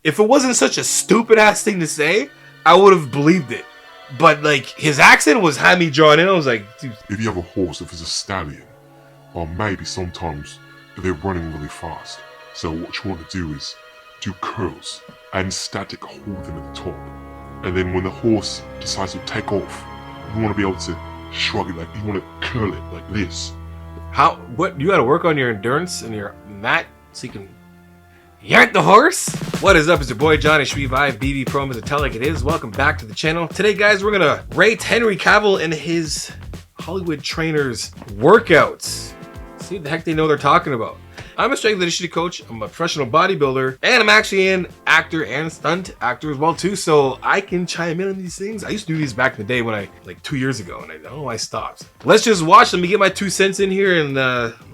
If it wasn't such a stupid ass thing to say, I would have believed it. But like his accent had me drawn in. I was like, dude. If you have a horse, if it's a stallion, or maybe sometimes they're running really fast. So what you want to do is do curls and static hold them at the top. And then when the horse decides to take off, you want to be able to shrug it, like you want to curl it like this. What, you got to work on your endurance and your mat so you can yank the horse? What is up? It's your boy Johnny Shrevive, BB Promo to tell like it is. Welcome back to the channel. Today, guys, we're gonna rate Henry Cavill and his Hollywood trainers' workouts. See what the heck they know they're talking about. I'm a strength and conditioning coach, I'm a professional bodybuilder, and I'm actually an actor and stunt actor as well too, so I can chime in on these things. I used to do these back in the day when like 2 years ago, and I don't know why I stopped. Let's just watch. Let me get my 2 cents in here and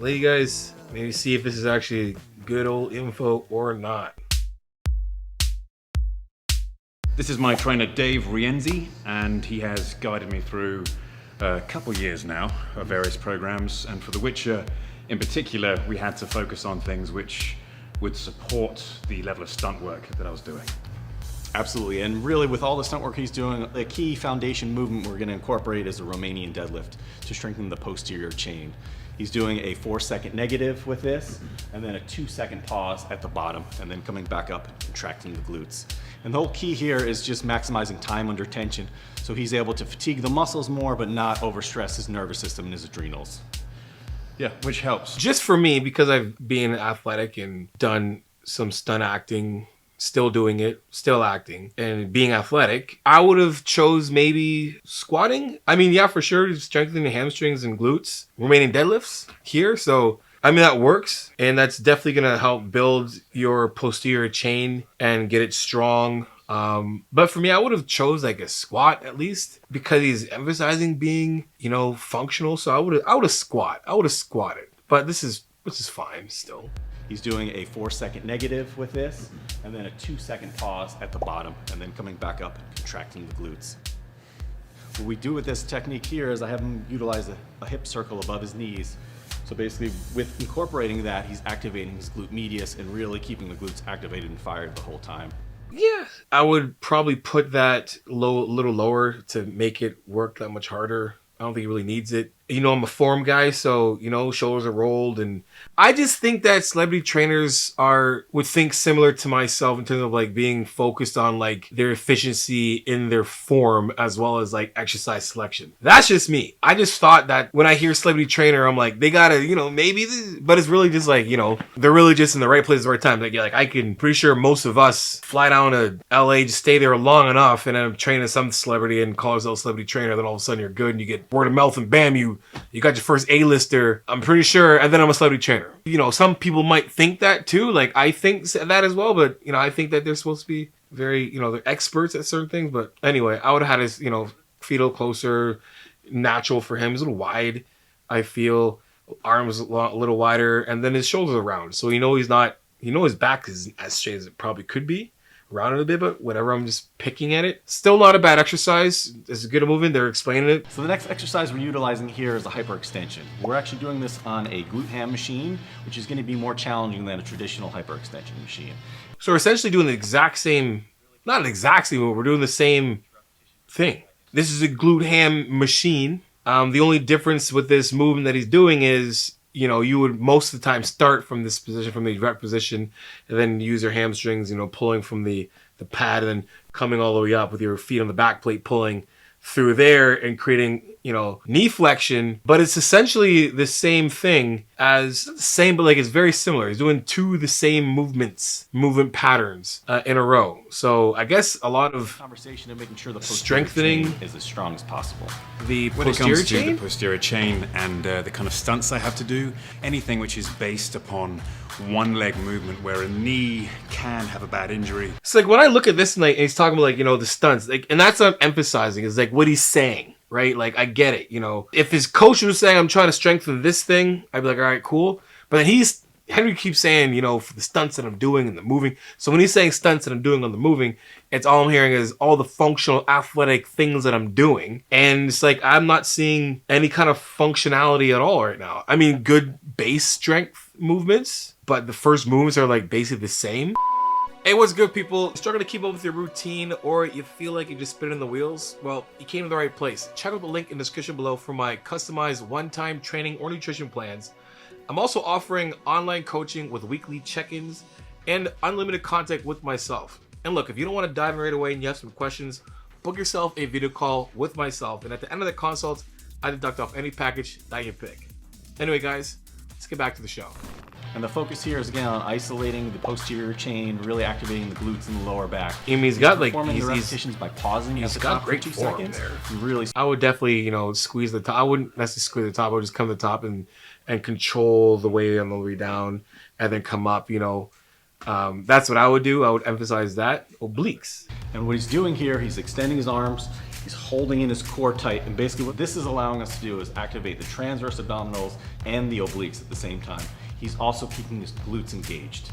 let you guys maybe see if this is actually good old info or not. This is my trainer Dave Rienzi, and he has guided me through a couple years now of various programs, and for The Witcher in particular, we had to focus on things which would support the level of stunt work that I was doing. Absolutely, and really with all the stunt work he's doing, the key foundation movement we're going to incorporate is a Romanian deadlift to strengthen the posterior chain. He's doing a 4-second negative with this, and then a 2-second pause at the bottom, and then coming back up and contracting the glutes. And the whole key here is just maximizing time under tension, so he's able to fatigue the muscles more, but not overstress his nervous system and his adrenals. Yeah, which helps. Just for me, because I've been athletic and done some stunt acting, still doing it, still acting, and being athletic, I would have chose maybe squatting. I mean, yeah, for sure, strengthening the hamstrings and glutes, remaining deadlifts here. So, I mean, that works. And that's definitely going to help build your posterior chain and get it strong. But for me, I would have chose like a squat at least, because he's emphasizing being, you know, functional. So I would have squatted, but this is fine still. He's doing a 4-second negative with this, and then a 2-second pause at the bottom, and then coming back up and contracting the glutes. What we do with this technique here is I have him utilize a hip circle above his knees. So basically, with incorporating that, he's activating his glute medius and really keeping the glutes activated and fired the whole time. Yeah, I would probably put that a little lower to make it work that much harder. I don't think he really needs it. You know, I'm a form guy, so, you know, shoulders are rolled. And I just think that celebrity trainers would think similar to myself in terms of like being focused on like their efficiency in their form as well as like exercise selection. That's just me. I just thought that when I hear celebrity trainer, I'm like, they gotta, you know, maybe, but it's really just like, you know, they're really just in the right place at the right time. Like I can, pretty sure most of us fly down to LA, just stay there long enough, and then I'm training some celebrity and call yourself a celebrity trainer. Then all of a sudden you're good and you get word of mouth and bam, you got your first A-lister, I'm pretty sure, and then I'm a celebrity trainer. You know, some people might think that too, like I think that as well, but, you know, I think that they're supposed to be very, you know, they're experts at certain things, but anyway, I would have had his, you know, feet a little closer, natural for him. He's a little wide, I feel, arms a little wider, and then his shoulders are round, so you know his back is as straight as it probably could be. Rounded a bit, but whatever, I'm just picking at it. Still not a bad exercise. It's a good movement. They're explaining it. So the next exercise we're utilizing here is a hyperextension. We're actually doing this on a glute ham machine, which is going to be more challenging than a traditional hyperextension machine. So we're essentially doing the exact same, not exactly, but we're doing the same thing. This is a glute ham machine. The only difference with this movement that he's doing is, you know, you would most of the time start from this position, from the erect position, and then use your hamstrings, you know, pulling from the pad, and then coming all the way up with your feet on the back plate, pulling through there and creating, you know, knee flexion. But it's essentially the same thing as, not the same, but like it's very similar. He's doing the same movement patterns in a row. So I guess a lot of conversation and making sure the strengthening chain is as strong as possible. The when it posterior comes to chain? the posterior chain and the kind of stunts I have to do, anything which is based upon one leg movement where a knee can have a bad injury. So like when I look at this and like he's talking about like, you know, the stunts, like, and that's what I'm emphasizing is like what he's saying, right? Like I get it, you know. If his coach was saying I'm trying to strengthen this thing, I'd be like, all right, cool. But then Henry keeps saying, you know, for the stunts that I'm doing and the moving. So when he's saying stunts that I'm doing on the moving, it's all I'm hearing is all the functional athletic things that I'm doing. And it's like, I'm not seeing any kind of functionality at all right now. I mean, good base strength movements, but the first movements are like basically the same. Hey, what's good, people? Struggling to keep up with your routine, or you feel like you're just spinning the wheels? Well, you came to the right place. Check out the link in the description below for my customized one-time training or nutrition plans. I'm also offering online coaching with weekly check-ins and unlimited contact with myself. And look, if you don't want to dive in right away and you have some questions, book yourself a video call with myself. And at the end of the consult, I deduct off any package that you pick. Anyway, guys, let's get back to the show. And the focus here is again on isolating the posterior chain, really activating the glutes and the lower back. I mean, he's got like performing the repetitions by pausing at the got top great for 2 form seconds. there. Really, I would definitely, squeeze the top. I wouldn't necessarily squeeze the top. I would just come to the top and control the way on the way down, and then come up. That's what I would do. I would emphasize that obliques. and what he's doing here, he's extending his arms, he's holding in his core tight, and basically what this is allowing us to do is activate the transverse abdominals and the obliques at the same time. He's also keeping his glutes engaged.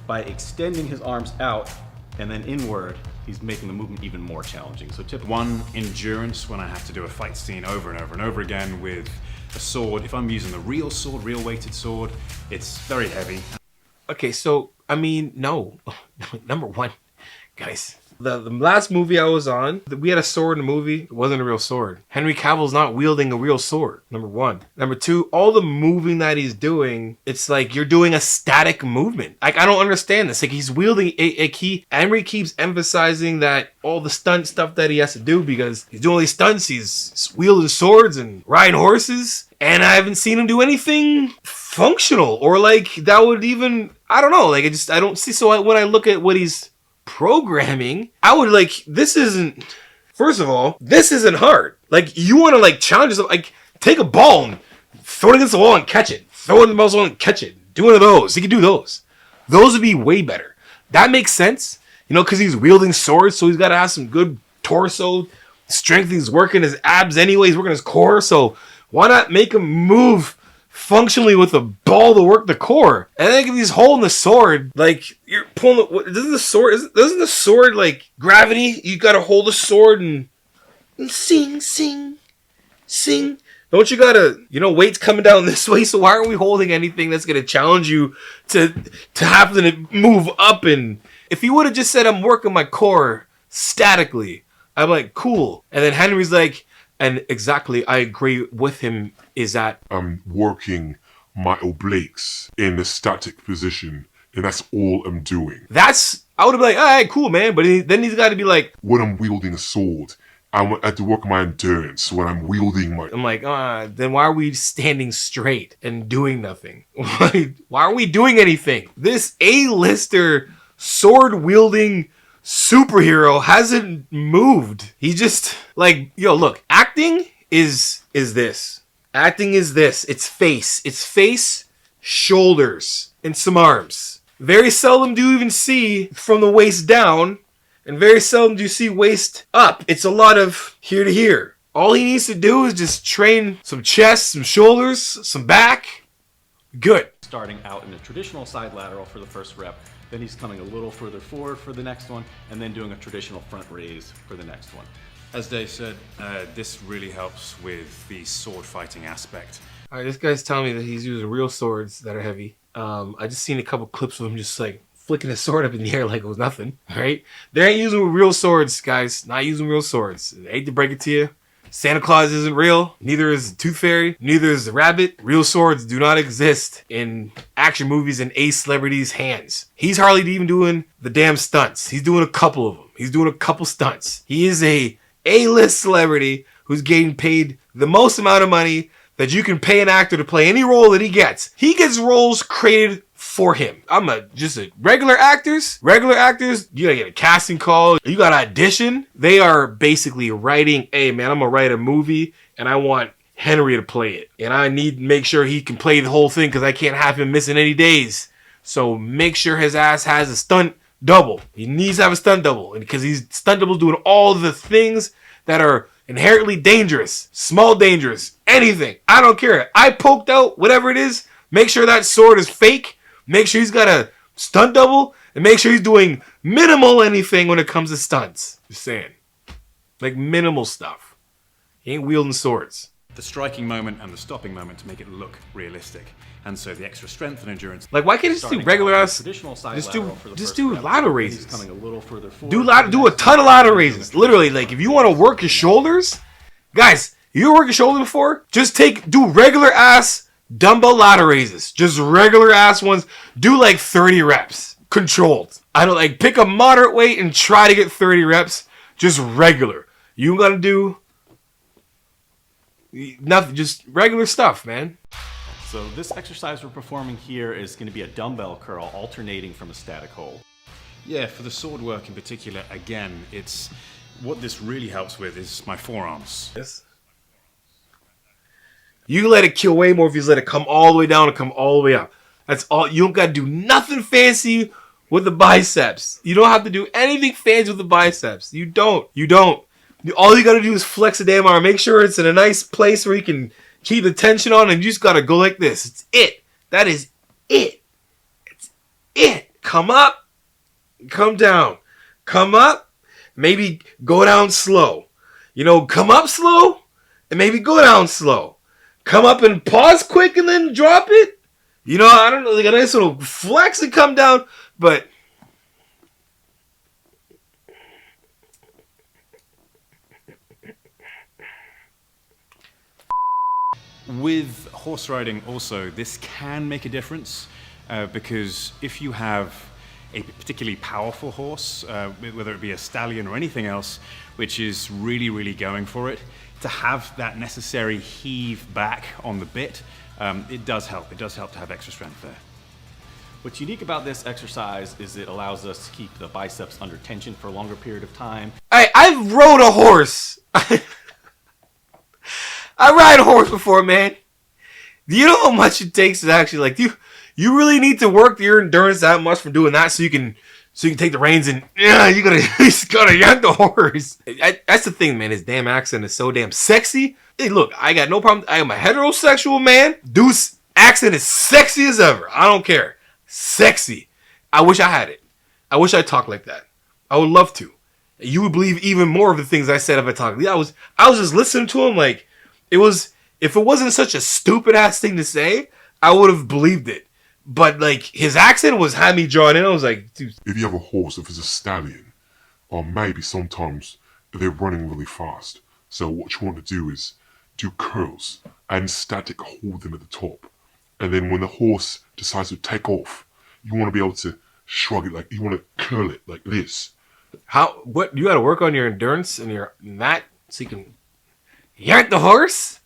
By extending his arms out and then inward, he's making the movement even more challenging. So tip One, endurance when I have to do a fight scene over and over and over again with a sword. If I'm using the real sword, real weighted sword, it's very heavy. Okay, so I mean, no. Number one, guys. The last movie I was on, we had a sword in the movie. It wasn't a real sword. Henry Cavill's not wielding a real sword. Number one. Number two, all the moving that he's doing, it's like you're doing a static movement. Like, I don't understand this. Like, he's wielding Henry keeps emphasizing that all the stunt stuff that he has to do because he's doing all these stunts. He's wielding swords and riding horses. And I haven't seen him do anything functional or like that would even, I don't know. Like, I don't see. So when I look at what he's programming, I would first of all, this isn't hard. Like, you want to like challenge yourself, like take a ball and throw it against the wall and catch it, throw it in the wall and catch it, do one of those. He can do those would be way better. That makes sense, because he's wielding swords, so he's got to have some good torso strength. He's working his abs anyway, he's working his core, so why not make him move functionally with a ball to work the core? And then if he's holding the sword, like you're pulling doesn't the sword like gravity? You gotta hold the sword and sing. Don't you gotta, weight's coming down this way, so why aren't we holding anything that's gonna challenge you to have to move up? And if he would have just said, I'm working my core statically, I'm like, cool. And then Henry's like, and exactly, I agree with him, is that I'm working my obliques in a static position, and that's all I'm doing. I would have been like, all right, cool, man. But then he's got to be like, When I'm wielding a sword, I have to work my endurance when I'm wielding my... I'm like, then why are we standing straight and doing nothing? Why aren't we doing anything? This A-lister sword-wielding superhero hasn't moved. He just, like, look, acting is this. Acting is this. It's face, shoulders, and some arms. Very seldom do you even see from the waist down, and very seldom do you see waist up. It's a lot of here to here. All he needs to do is just train some chest, some shoulders, some back. Good. starting out in a traditional side lateral for the first rep, then he's coming a little further forward for the next one, and then doing a traditional front raise for the next one. As Dave said, this really helps with the sword fighting aspect. All right, this guy's telling me that he's using real swords that are heavy. I just seen a couple clips of him just like flicking his sword up in the air like it was nothing, right? They ain't using real swords, guys. Not using real swords. I hate to break it to you. Santa Claus isn't real. Neither is the Tooth Fairy. Neither is the Rabbit. Real swords do not exist in action movies in a celebrity's hands. He's hardly even doing the damn stunts. He's doing a couple of them. He's doing a couple stunts. He is a A-list celebrity who's getting paid the most amount of money that you can pay an actor to play any role that he gets. He gets roles created for him. Regular actors, you gotta get a casting call, you gotta audition. They are basically writing, hey man, I'm gonna write a movie and I want Henry to play it. And I need to make sure he can play the whole thing because I can't have him missing any days. So make sure his ass has a stunt double. He needs to have a stunt double. And because he's stunt double doing all the things that are inherently dangerous, small dangerous, anything. I don't care. I poked out whatever it is. Make sure that sword is fake. Make sure he's got a stunt double, and make sure he's doing minimal anything when it comes to stunts. Just saying. Like minimal stuff. He ain't wielding swords. the striking moment and the stopping moment to make it look realistic. And so the extra strength and endurance. Like, why can't you just do regular ass? Traditional side Just lateral for the just first do rep. lateral He's raises. coming a little further forward. Do a ton of lateral raises. Literally, like if you want to work your shoulders, guys, you work your shoulder before? Just do regular ass dumbbell lateral raises. Just regular ass ones. Do like 30 reps. Controlled. I don't like pick a moderate weight and try to get 30 reps. Just regular. You gotta do nothing, just regular stuff, man. So this exercise we're performing here is going to be a dumbbell curl alternating from a static hold. Yeah, for the sword work in particular, again, it's what this really helps with is my forearms. Yes. You can let it kill way more if you just let it come all the way down and come all the way up. That's all. You don't gotta do nothing fancy with the biceps. You don't have to do anything fancy with the biceps. You don't. All you gotta do is flex the damn arm. Make sure it's in a nice place where you can keep the tension on, and you just gotta go like this. It's it. That is it. It's it. Come up, come down. Come up, maybe go down slow. Come up slow, and maybe go down slow. Come up and pause quick and then drop it. I don't know, like a nice little flex and come down, but With horse riding also, this can make a difference because if you have a particularly powerful horse, whether it be a stallion or anything else, which is really, really going for it, to have that necessary heave back on the bit, it does help. It does help to have extra strength there. What's unique about this exercise is it allows us to keep the biceps under tension for a longer period of time. I've rode a horse. I ride a horse before, man. Do you know how much it takes to actually you really need to work your endurance that much from doing that so you can take the reins and you gotta yank the horse. That's the thing, man. His damn accent is so damn sexy. Hey, look, I got no problem. I am a heterosexual man. Dude's accent is sexy as ever. I don't care. Sexy. I wish I had it. I wish I talked like that. I would love to. You would believe even more of the things I said if I talked. I was just listening to him like if it wasn't such a stupid ass thing to say, I would have believed it. But like his accent had me drawn in. I was like, dude. If you have a horse, if it's a stallion, or maybe sometimes they're running really fast. So what you want to do is do curls and static hold them at the top. And then when the horse decides to take off, you want to be able to shrug it, like you want to curl it like this. What you got to work on your endurance and that so you can yank the horse.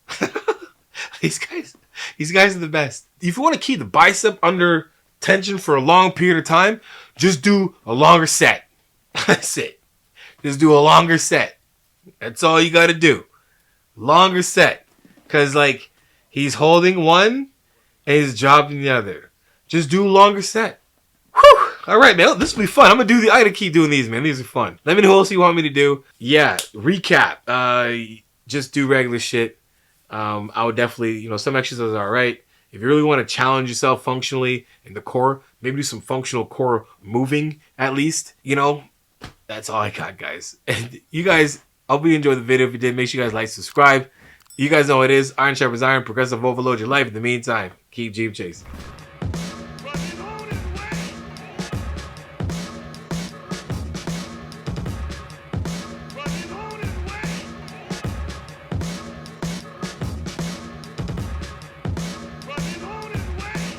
These guys are the best. If you want to keep the bicep under tension for a long period of time, just do a longer set. That's it. Just do a longer set. That's all you got to do. Longer set. Because he's holding one and he's dropping the other. Just do a longer set. Whew. All right, man. This will be fun. I gotta keep doing these, man. These are fun. Let me know what else you want me to do. Yeah. Recap. Just do regular shit. I would definitely, some exercises are alright. If you really want to challenge yourself functionally in the core, maybe do some functional core moving at least. That's all I got, guys. And you guys, I hope you enjoyed the video. If you did, make sure you guys like, subscribe. You guys know what it is. Iron sharpens iron. Progressive overload your life. In the meantime, keep Jeep chasing.